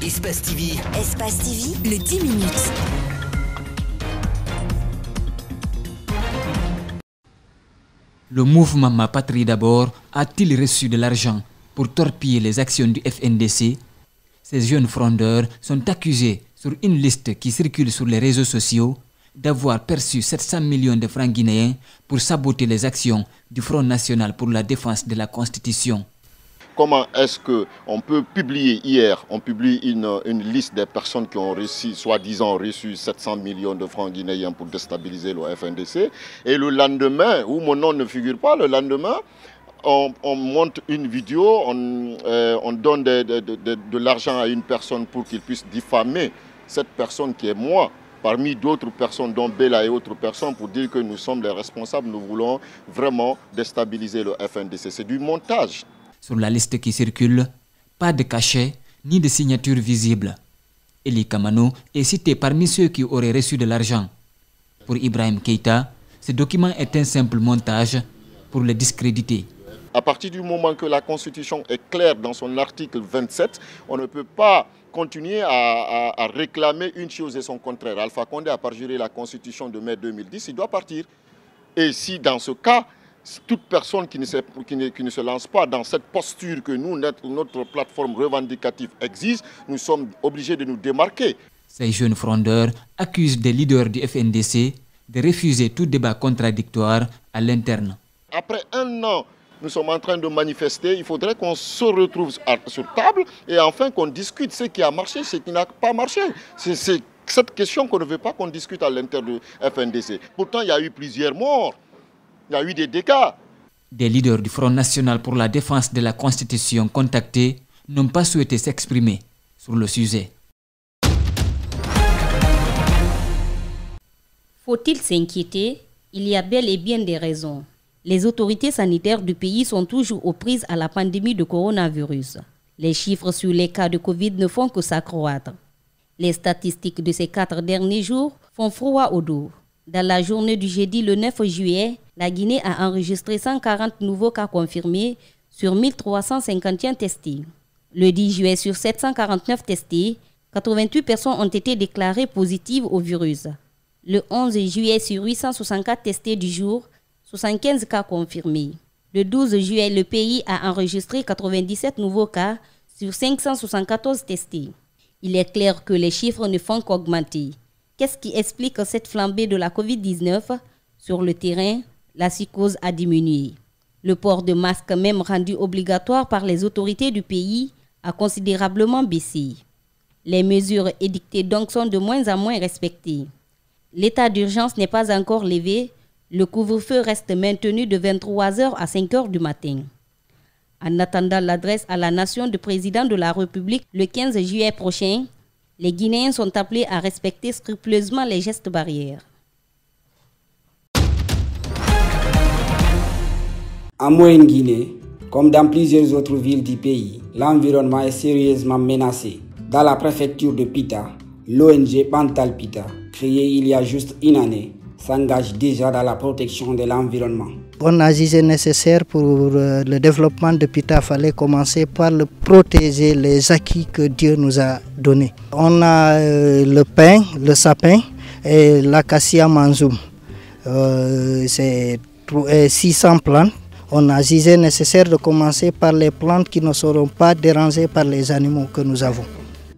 Espace TV. Espace TV, le 10 minutes. Le mouvement Ma Patrie d'abord a-t-il reçu de l'argent pour torpiller les actions du FNDC? Ces jeunes frondeurs sont accusés sur une liste qui circule sur les réseaux sociaux d'avoir perçu 700 millions de francs guinéens pour saboter les actions du Front National pour la défense de la Constitution. Comment est-ce qu'on peut publier hier, on publie une liste des personnes qui ont reçu, soi-disant reçu 700 millions de francs guinéens pour déstabiliser le FNDC, et le lendemain, où mon nom ne figure pas, le lendemain, on monte une vidéo, on donne de l'argent à une personne pour qu'il puisse diffamer cette personne qui est moi, parmi d'autres personnes, dont Bella et autres personnes, pour dire que nous sommes les responsables, nous voulons vraiment déstabiliser le FNDC. C'est du montage. Sur la liste qui circule, pas de cachet ni de signature visible. Eli Kamano est cité parmi ceux qui auraient reçu de l'argent. Pour Ibrahim Keïta, ce document est un simple montage pour le discréditer. À partir du moment que la Constitution est claire dans son article 27, on ne peut pas continuer à réclamer une chose et son contraire. Alpha Condé a parjuré la Constitution de mai 2010, il doit partir. Et si dans ce cas, toute personne qui ne se lance pas dans cette posture que nous, notre plateforme revendicative exige, nous sommes obligés de nous démarquer. Ces jeunes frondeurs accusent des leaders du FNDC de refuser tout débat contradictoire à l'interne. Après un an, nous sommes en train de manifester, il faudrait qu'on se retrouve sur table et enfin qu'on discute ce qui a marché, ce qui n'a pas marché. C'est cette question qu'on ne veut pas qu'on discute à l'intérieur du FNDC. Pourtant, il y a eu plusieurs morts. Il y a eu des dégâts. Des leaders du Front National pour la défense de la Constitution contactés n'ont pas souhaité s'exprimer sur le sujet. Faut-il s'inquiéter? Il y a bel et bien des raisons. Les autorités sanitaires du pays sont toujours aux prises à la pandémie de coronavirus. Les chiffres sur les cas de Covid ne font que s'accroître. Les statistiques de ces 4 derniers jours font froid au dos. Dans la journée du jeudi le 9 juillet, la Guinée a enregistré 140 nouveaux cas confirmés sur 1351 testés. Le 10 juillet, sur 749 testés, 88 personnes ont été déclarées positives au virus. Le 11 juillet, sur 864 testés du jour, 75 cas confirmés. Le 12 juillet, le pays a enregistré 97 nouveaux cas sur 574 testés. Il est clair que les chiffres ne font qu'augmenter. Qu'est-ce qui explique cette flambée de la Covid-19? Sur le terrain, la psychose a diminué. Le port de masque, même rendu obligatoire par les autorités du pays, a considérablement baissé. Les mesures édictées donc sont de moins en moins respectées. L'état d'urgence n'est pas encore levé. Le couvre-feu reste maintenu de 23h à 5h du matin. En attendant l'adresse à la nation du président de la République le 15 juillet prochain, les Guinéens sont appelés à respecter scrupuleusement les gestes barrières. En Moyenne-Guinée, comme dans plusieurs autres villes du pays, l'environnement est sérieusement menacé. Dans la préfecture de Pita, l'ONG Pantal Pita, créée il y a juste une année, s'engage déjà dans la protection de l'environnement. On a jugé nécessaire pour le développement de Pita, il fallait commencer par protéger les acquis que Dieu nous a donnés. On a le pin, le sapin et l'acacia manzoum. C'est 600 plantes. On a jugé nécessaire de commencer par les plantes qui ne seront pas dérangées par les animaux que nous avons.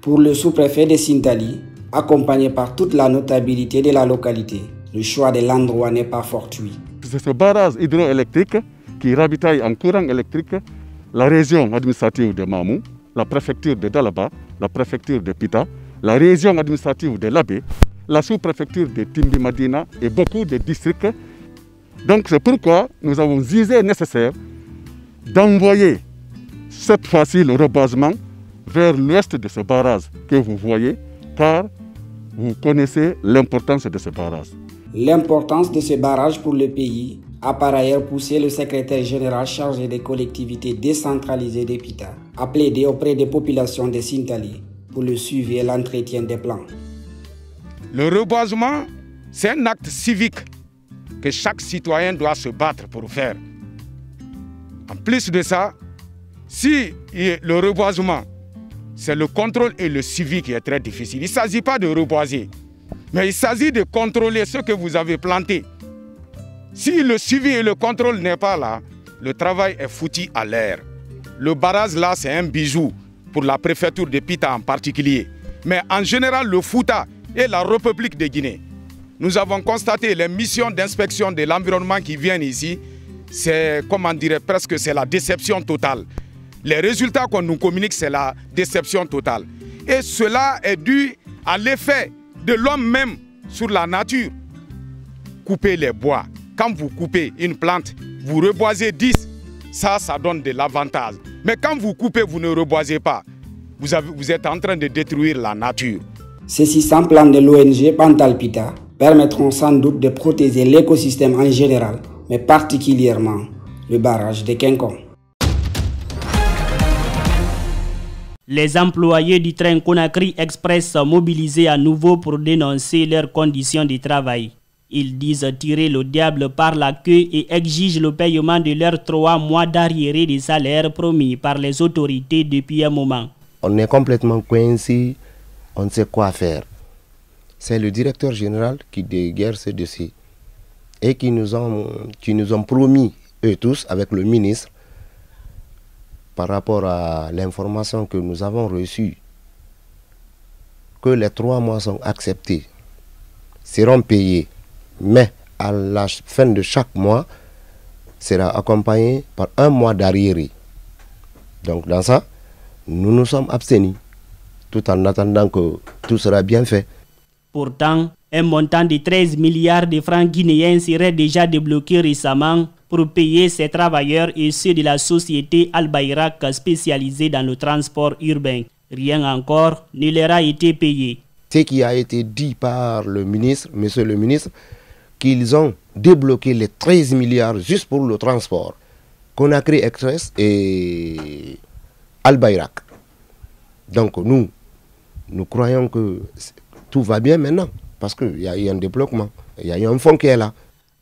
Pour le sous-préfet de Sintali, accompagné par toute la notabilité de la localité, le choix de l'endroit n'est pas fortuit. C'est ce barrage hydroélectrique qui ravitaille en courant électrique la région administrative de Mamou, la préfecture de Dalaba, la préfecture de Pita, la région administrative de Labé, la sous-préfecture de Timbi-Madina et beaucoup de districts. Donc c'est pourquoi nous avons jugé nécessaire d'envoyer cette fois-ci le rebasement vers l'ouest de ce barrage que vous voyez, car vous connaissez l'importance de ce barrage. L'importance de ce barrage pour le pays a par ailleurs poussé le secrétaire général chargé des collectivités décentralisées de Pita à plaider auprès des populations de Sintali pour le suivi et l'entretien des plans. Le reboisement, c'est un acte civique que chaque citoyen doit se battre pour faire. En plus de ça, si le reboisement c'est le contrôle et le suivi qui est très difficile. Il ne s'agit pas de reboiser, mais il s'agit de contrôler ce que vous avez planté. Si le suivi et le contrôle n'est pas là, le travail est foutu à l'air. Le barrage là, c'est un bijou pour la préfecture de Pita en particulier. Mais en général, le Fouta et la République de Guinée, nous avons constaté les missions d'inspection de l'environnement qui viennent ici. C'est, comment dirait, presque c'est la déception totale. Les résultats qu'on nous communique, c'est la déception totale. Et cela est dû à l'effet de l'homme même sur la nature. Couper les bois. Quand vous coupez une plante, vous reboisez 10, ça donne de l'avantage. Mais quand vous coupez, vous ne reboisez pas. Vous êtes en train de détruire la nature. Ces 600 plans de l'ONG Pantalpita permettront sans doute de protéger l'écosystème en général, mais particulièrement le barrage de Kenkong. Les employés du train Conakry Express sont mobilisés à nouveau pour dénoncer leurs conditions de travail. Ils disent tirer le diable par la queue et exigent le paiement de leurs 3 mois d'arriérés de salaire promis par les autorités depuis un moment. On est complètement coincé, on ne sait quoi faire. C'est le directeur général qui déguerre ce dossier et qui nous ont promis, eux tous, avec le ministre, par rapport à l'information que nous avons reçue, que les 3 mois sont acceptés, seront payés, mais à la fin de chaque mois, sera accompagné par 1 mois d'arriéré. Donc dans ça, nous nous sommes abstenus, tout en attendant que tout sera bien fait. Pourtant, un montant de 13 milliards de francs guinéens serait déjà débloqué récemment pour payer ces travailleurs et ceux de la société Al-Bayrak spécialisée dans le transport urbain. Rien encore ne leur a été payé. Ce qui a été dit par le ministre, monsieur le ministre, qu'ils ont débloqué les 13 milliards juste pour le transport. Conakry Express et Al-Bayrak. Donc nous croyons que tout va bien maintenant, parce qu'il y a eu un débloquement, il y a eu un fonds qui est là.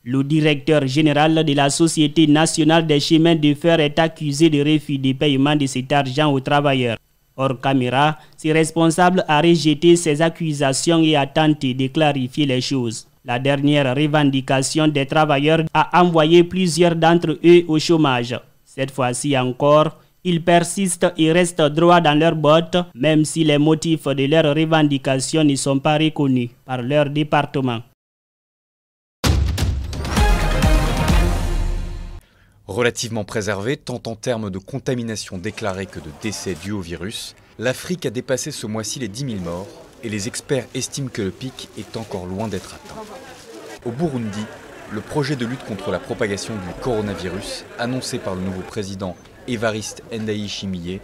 Le directeur général de la Société nationale des chemins de fer est accusé de refus de paiement de cet argent aux travailleurs. Hors caméra, ce responsable a rejeté ces accusations et a tenté de clarifier les choses. La dernière revendication des travailleurs a envoyé plusieurs d'entre eux au chômage. Cette fois-ci encore, ils persistent et restent droits dans leurs bottes, même si les motifs de leurs revendications ne sont pas reconnus par leur département. Relativement préservée, tant en termes de contamination déclarée que de décès dus au virus, l'Afrique a dépassé ce mois-ci les 10 000 morts et les experts estiment que le pic est encore loin d'être atteint. Au Burundi, le projet de lutte contre la propagation du coronavirus, annoncé par le nouveau président Evariste Ndayishimiye,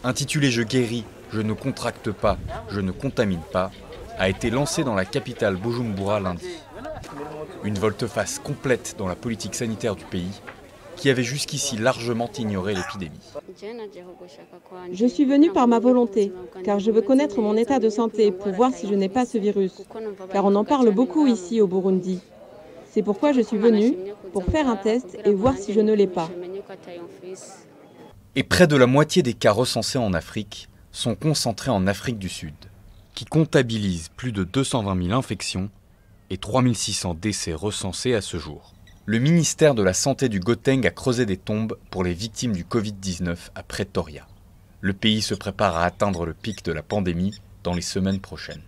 intitulé « Je guéris, je ne contracte pas, je ne contamine pas », a été lancé dans la capitale Bujumbura lundi. Une volte-face complète dans la politique sanitaire du pays, qui avait jusqu'ici largement ignoré l'épidémie. Je suis venue par ma volonté, car je veux connaître mon état de santé pour voir si je n'ai pas ce virus, car on en parle beaucoup ici au Burundi. C'est pourquoi je suis venue, pour faire un test et voir si je ne l'ai pas. Et près de la moitié des cas recensés en Afrique sont concentrés en Afrique du Sud, qui comptabilise plus de 220 000 infections et 3 600 décès recensés à ce jour. Le ministère de la Santé du Gauteng a creusé des tombes pour les victimes du Covid-19 à Pretoria. Le pays se prépare à atteindre le pic de la pandémie dans les semaines prochaines.